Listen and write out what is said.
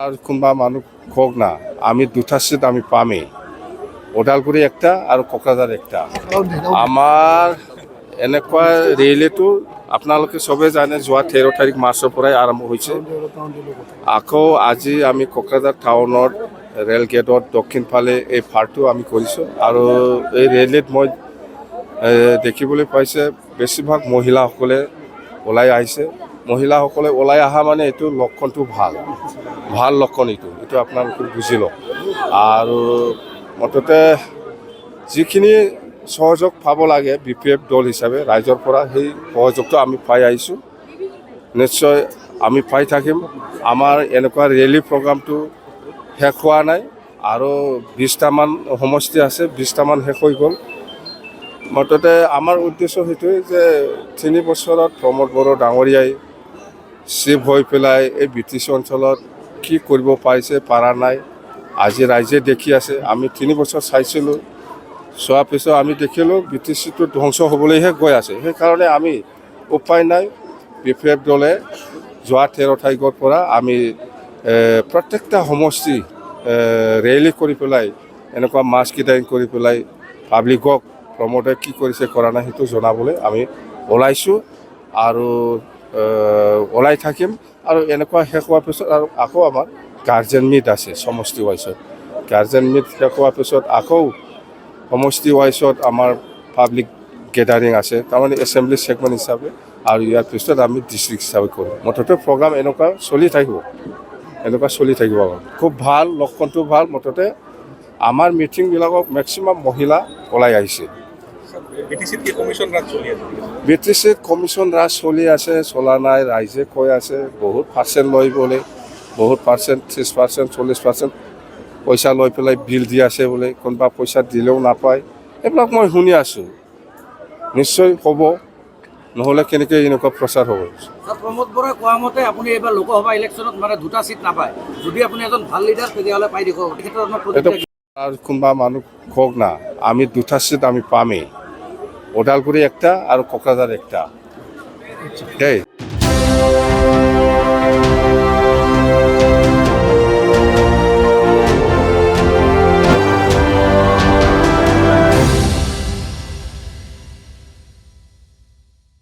R কোনোবা মানুহ কওক না আমি দুটা সিট আমি পামেই ওদালগুৰি একটা আৰু কোকৰাঝাৰ একটা আমাৰ এনেকুৱা ৰেলীটো আপোনালোকে চবেই জানে যোৱা 13 তাৰিখ মাৰ্চৰ পৰাই আৰম্ভ হৈছে আকৌ আজি আমি কোকৰাঝাৰ টাউনত ৰেল গেটত দক্ষিণ ফালে এই ফাৰটো আমি কৰিছোঁ আৰু এই ৰেলীত মই দেখিবলৈ পাইছে বেছিভাগ মহিলাসকলে ওলাই আহিছে মহিলাসকলে ওলাই অহা মানে এইটো লক্ষণটো ভাল লক্ষণ এইটো আপোনালোকে বুজি লওক আৰু মুঠতে যিখিনি সহযোগ পাব লাগে বিপিএফ দল হিচাপে ৰাইজৰ পৰা সেই সহযোগটো আমি পাই আহিছোঁ নিশ্চয় আমি পাই থাকিম আমাৰ এনেকুৱা ৰেলী প্ৰগ্ৰামটো শেষ হোৱা নাই আৰু 20টামান সমষ্টি আছে 20টামান শেষ হৈ গ'ল মুঠতে আমাৰ উদ্দেশ্য সেইটোৱে যে 3 বছৰত প্ৰমোদ বড়ো ডাঙৰীয়াই চিফ হৈ পেলাই এই BTC অঞ্চলত কি কৰিব পাৰিছে পাৰা নাই আজি ৰাইজে দেখি আছে আমি 3 বছৰ চাইছিলোঁ চোৱাৰ পিছত আমি দেখিলোঁ BTCটো ধ্বংস হ'বলৈহে গৈ আছে সেইকাৰণে আমি উপায় নাই বিপিএফ দলে যোৱা 13 তাৰিখৰ পৰা আমি প্ৰত্যেকটা সমষ্টি ৰেলী কৰি পেলাই এনেকুৱা মাছ কিটাইং কৰি পেলাই পাব্লিকক প্ৰমোদে কি কৰিছে কৰা নাই সেইটো জনাবলৈ আমি ওলাইছোঁ আৰু ওলাই থাকিম আৰু এনেকুৱা শেষ হোৱাৰ পিছত আৰু আকৌ আমাৰ গাৰ্জেন মিট আছে সমষ্টি ৱাইজত গাৰ্জেন মিট শেষ হোৱাৰ পিছত আকৌ সমষ্টি ৱাইজত আমাৰ পাব্লিক গেডাৰিং আছে তাৰমানে এছেম্বলি ছেগমেণ্ট হিচাপে আৰু ইয়াৰ পিছত আমি ডিষ্ট্ৰিক্ট হিচাপে কৰোঁ মুঠতে প্ৰগ্ৰাম এনেকুৱা চলি থাকিব খুব ভাল লক্ষণটো ভাল মুঠতে আমাৰ মিটিংবিলাকক মেক্সিমাম মহিলা ওলাই আহিছে BTCত কমিশ্যন ৰাজ চলি আছে চলা নাই ৰাইজে কৈ আছে বহুত পাৰ্চেণ্ট লৈ বোলে বহুত পাৰ্চেণ্ট 30% 40% পইচা লৈ পেলাই বিল দি আছে বোলে কোনোবা পইচা দিলেও নাপায় এইবিলাক মই শুনি আছোঁ নিশ্চয় হ'ব নহ'লে কেনেকৈ এনেকুৱা প্ৰচাৰ হ'ব প্ৰমোদ বৰাই কোৱা মতে আপুনি এইবাৰ লোকসভা ইলেকশ্যনত মানে 2টা সিট নাপায় যদি আপুনি এজন ভাল লিডাৰ তেতিয়াহ'লে পাই দেখুৱাব আৰু কোনোবা মানুহ কওক না আমি 2টা সিট আমি পামেই ওদালগুৰি একটা আৰু কোকৰাঝাৰ একটা দেই